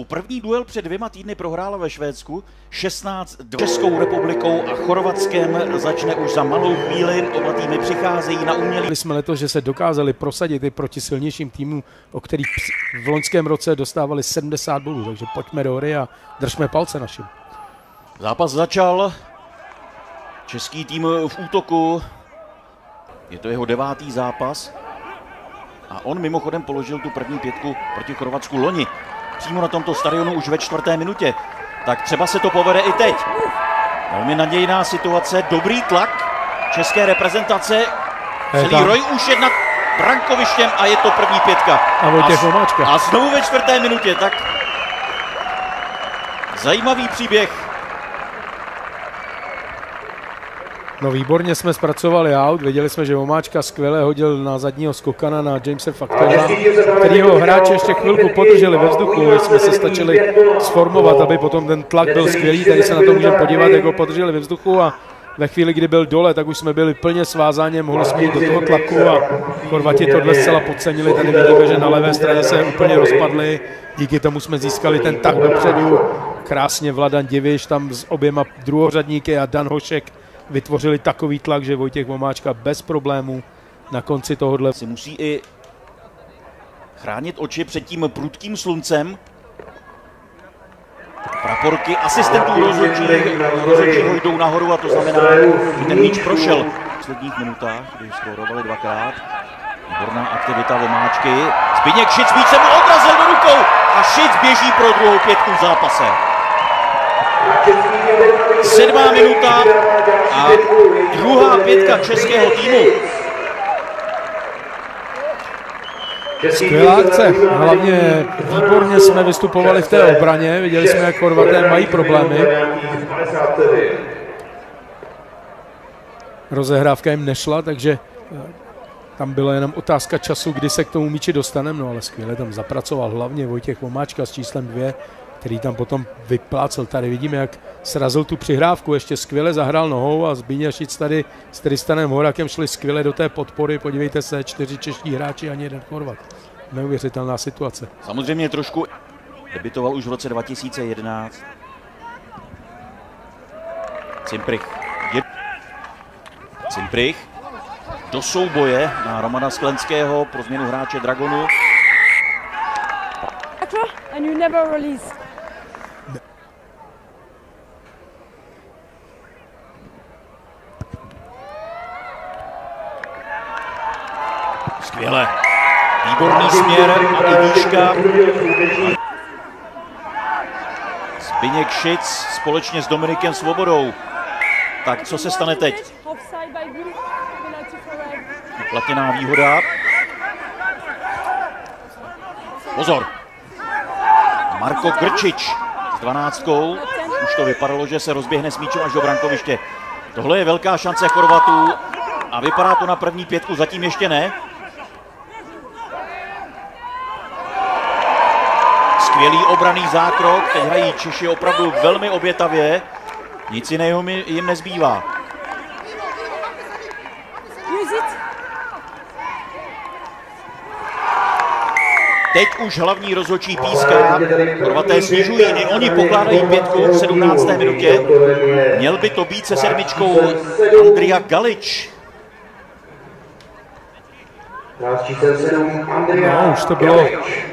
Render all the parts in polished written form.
První duel před 2 týdny prohrála ve Švédsku 16-2 Českou republikou a Chorvatskem začne už za malou chvíli. Oba týmy přicházejí na umělý. Jsme letos, že se dokázali prosadit i proti silnějším týmům, o kterých v loňském roce dostávali 70 bodů, takže pojďme do hory a držme palce našim. Zápas začal. Český tým v útoku. Je to jeho 9. zápas. A on mimochodem položil tu první 5 proti Chorvatsku loni. Přímo na tomto stadionu už ve 4. minutě. Tak třeba se to povede i teď. Velmi nadějná situace, dobrý tlak české reprezentace. Celý roj už je nad brankovištěm a je to první 5. A Vojtěch Vomáčka. A znovu ve 4. minutě, tak zajímavý příběh. No výborně jsme zpracovali aut, viděli jsme, že Vomáčka skvěle hodil na zadního skokana na Jamese Faktora, kterýho hráči ještě chvilku podrželi ve vzduchu, jsme se stačili sformovat, aby potom ten tlak byl skvělý, tady se na to můžeme podívat, jak ho podrželi ve vzduchu a ve chvíli, kdy byl dole, tak už jsme byli plně svázáni, mohli jsme jít do toho tlaku a Chorvati tohle zcela podcenili, tady vidíme, že na levé straně se úplně rozpadli, díky tomu jsme získali ten tah dopředu, krásně Vladan Diviš tam s oběma druhořadníky a Dan Hošek vytvořili takový tlak, že Vojtěch Vomáčka bez problémů na konci tohohle si musí i chránit oči před tím prudkým sluncem. Praporky asistentů rozhodčího jdou nahoru a to znamená, že ten míč prošel v posledních minutách, kdy skórovali 2krát. Výborná aktivita Vomáčky. Zbyněk Šic míč se mu odrazil do rukou a Šic běží pro druhou 5 v zápase. 7. minuta a druhá 5 českého týmu. Skvělá akce, hlavně výborně jsme vystupovali v té obraně, viděli jsme, jak Chorvaté mají problémy. Rozehrávka jim nešla, takže tam byla jenom otázka času, kdy se k tomu míči dostaneme, no ale skvěle tam zapracoval hlavně Vojtěch Vomáčka s číslem 2, který tam potom vyplácel. Tady vidíme, jak srazil tu přihrávku, ještě skvěle zahrál nohou a Zbyněk Šic tady s Tristanem Horakem šli skvěle do té podpory. Podívejte se, 4 čeští hráči, ani 1 Chorvat. Neuvěřitelná situace. Samozřejmě trošku debitoval už v roce 2011. Cimprich do souboje na Romana Sklenského pro změnu hráče Dragonu. And you never release. Skvěle. Výborný směr a i výška. Zbyněk Šic společně s Dominikem Svobodou. Tak co se stane teď? Uplatněná výhoda. Pozor. Marko Grčič s 12. Už to vypadalo, že se rozběhne s míčem až do brankoviště. Tohle je velká šance Chorvatů a vypadá to na první 5, zatím ještě ne. Skvělý obranný zákrok, teď hrají Češi opravdu velmi obětavě, nic jiného jim nezbývá. Teď už hlavní rozhodčí píská, Chorvaté snižují, i oni pokládají 5 v 17. minutě. Měl by to být se 7. Andrija Galič. No,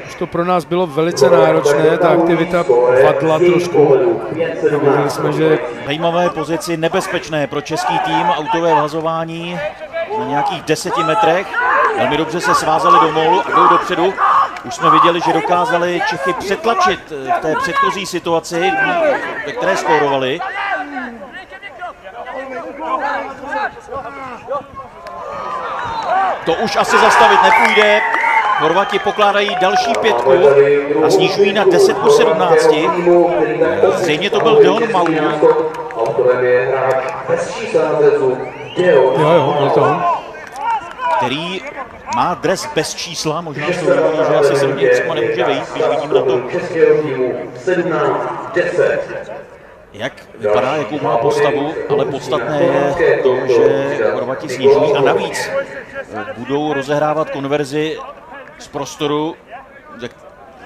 už to pro nás bylo velice náročné, ta aktivita vadla trošku. Viděli jsme, že zajímavé pozici, nebezpečné pro český tým, autové vhazování na nějakých 10 metrech. Velmi dobře se svázali do mólu a jdou dopředu. Už jsme viděli, že dokázali Čechy přetlačit v té předchozí situaci, ve které skórovali. To už asi zastavit nepůjde. Chorvati pokládají další 5 a snižují na 10-17. Zřejmě to byl Deon Maulu. Jo, byl to on. Který má dres bez čísla, možná z toho důvodu, že asi se do něj třeba nemůže vejít, když vidím na to, jak vypadá, jakou má postavu, ale podstatné je to, že Chorvati snižují a navíc budou rozehrávat konverzi z prostoru,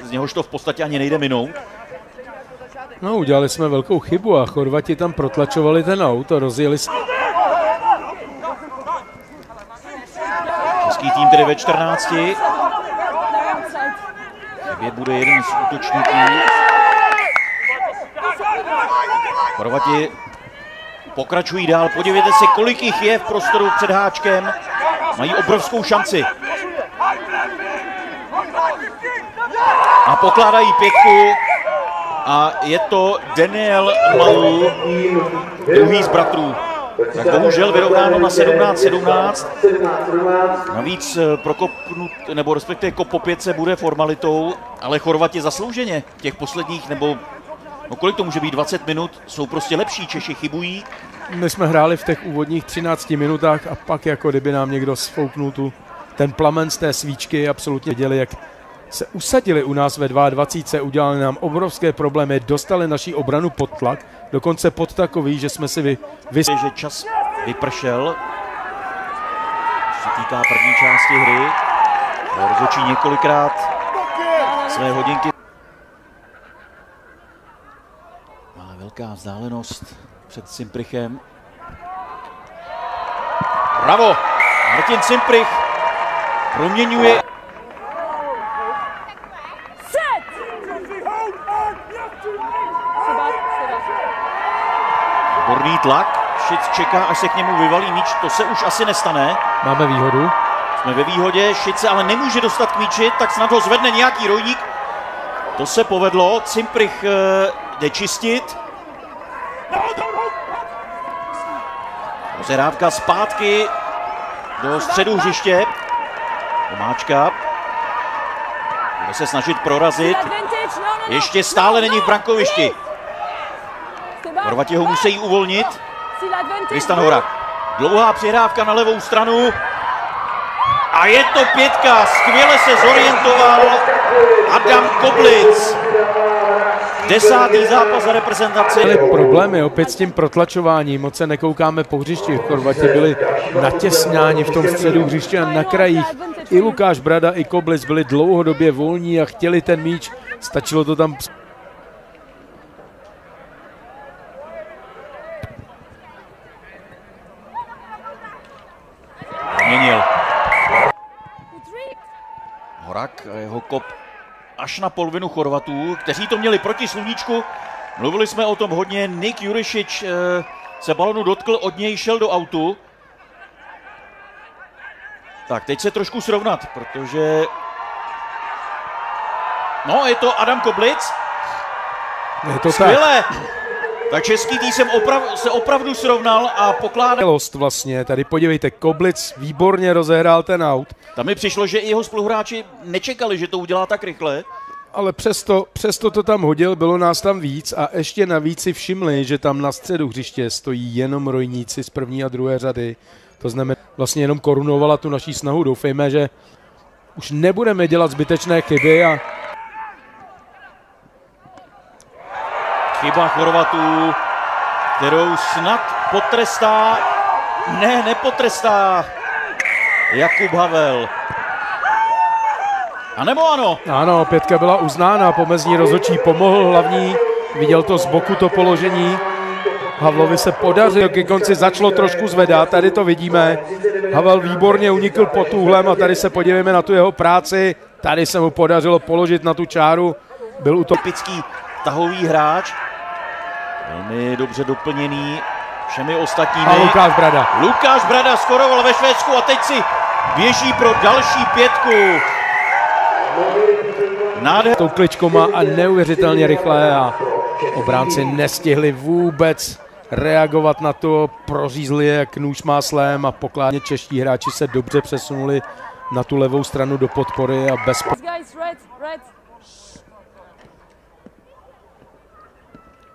z něhož to v podstatě ani nejde minout. No, udělali jsme velkou chybu a Chorvati tam protlačovali ten aut a rozjeli se. Český tým tedy ve 14. Chybět bude jeden z útočníků. Chorvati pokračují dál. Podívejte se, kolik jich je v prostoru před háčkem. Mají obrovskou šanci. A pokládají pětku. A je to Daniel Malou, druhý z bratrů. Tak bohužel vyrovnáno na 17-17. Navíc prokopnut, nebo respektive kop po pětce bude formalitou, ale Chorvati zaslouženě těch posledních, nebo no kolik to může být, 20 minut, jsou prostě lepší, Češi chybují. My jsme hráli v těch úvodních 13 minutách a pak jako kdyby nám někdo sfouknul ten plamen z té svíčky, absolutně viděli, jak se usadili u nás ve 22, udělali nám obrovské problémy, dostali naší obranu pod tlak, dokonce pod takový, že jsme si že čas vypršel. Co se týká první části hry, rozhodčí několikrát své hodinky. Má velká vzdálenost před Cimprichem. Bravo! Martin Cimprich proměňuje. Výborný tlak. Šic čeká, až se k němu vyvalí míč. To se už asi nestane. Máme výhodu. Jsme ve výhodě. Šic se ale nemůže dostat k míči, tak snad ho zvedne nějaký rojník. To se povedlo. Cimprich jde čistit. Rozehrávka zpátky do středu hřiště. Vomáčka. Bude se snažit prorazit. Ještě stále není v brankovišti. Chorvati ho musí uvolnit. Tristan Horak. Dlouhá přihrávka na levou stranu. A je to pětka. Skvěle se zorientoval Adam Koblic. 10. zápas za reprezentaci. Byly problémy opět s tím protlačováním, moc se nekoukáme po hřišti. Chorvati byli natěsňáni v tom středu hřiště a na krajích. I Lukáš Brada, i Koblic byli dlouhodobě volní a chtěli ten míč. Stačilo to tam. Měnil. Horak a jeho kop až na polovinu Chorvatů, kteří to měli proti sluníčku. Mluvili jsme o tom hodně. Nik Jurišič se balonu dotkl, od něj šel do autu. Tak, teď se trošku srovnat, protože... No, je to Adam Koblic. Je to skvěle. Tak český tým se opravdu srovnal a pokládá... Vlastně, tady podívejte, Koblic výborně rozehrál ten aut. Tam mi přišlo, že i jeho spoluhráči nečekali, že to udělá tak rychle. Ale přesto to tam hodil, bylo nás tam víc a ještě navíc si všimli, že tam na středu hřiště stojí jenom rojníci z první a druhé řady. To znamená, vlastně jenom korunovala tu naší snahu. Doufejme, že už nebudeme dělat zbytečné chyby a... Chyba Chorvatů, kterou snad potrestá, ne, nepotrestá Jakub Havel. A nebo ano? Ano, pětka byla uznána, pomezní rozhodčí pomohl hlavní, viděl to z boku to položení. Havlovi se podařilo, ke konci začalo trošku zvedat, tady to vidíme. Havel výborně unikl pod úhlem a tady se podívejme na tu jeho práci. Tady se mu podařilo položit na tu čáru, byl typický tahový hráč, velmi dobře doplněný všemi ostatními. A Lukáš Brada. Lukáš Brada skoroval ve Švédsku a teď si běží pro další pětku. Tou kličkou má a neuvěřitelně rychle a obránci nestihli vůbec reagovat na to, prořízli jak nůž máslem a pokládně čeští hráči se dobře přesunuli na tu levou stranu do podpory a bez...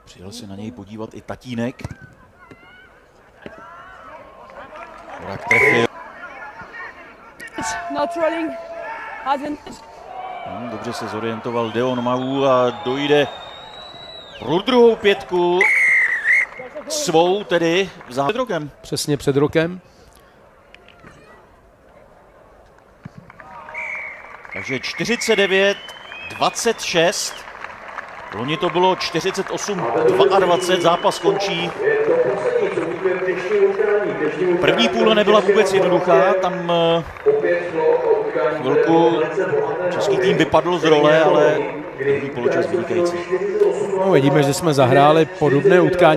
Přijel se na něj podívat i tatínek. Horak trefil. Dobře se zorientoval Deon Mau a dojde pro druhou pětku svou, tedy před rokem. Přesně před rokem. Takže 49-27 26. Loni to bylo 48-22, zápas končí. První půle nebyla vůbec jednoduchá, tam chvilku český tým vypadl z role, ale druhý poločas vynikající. No, vidíme, že jsme zahráli podobné utkání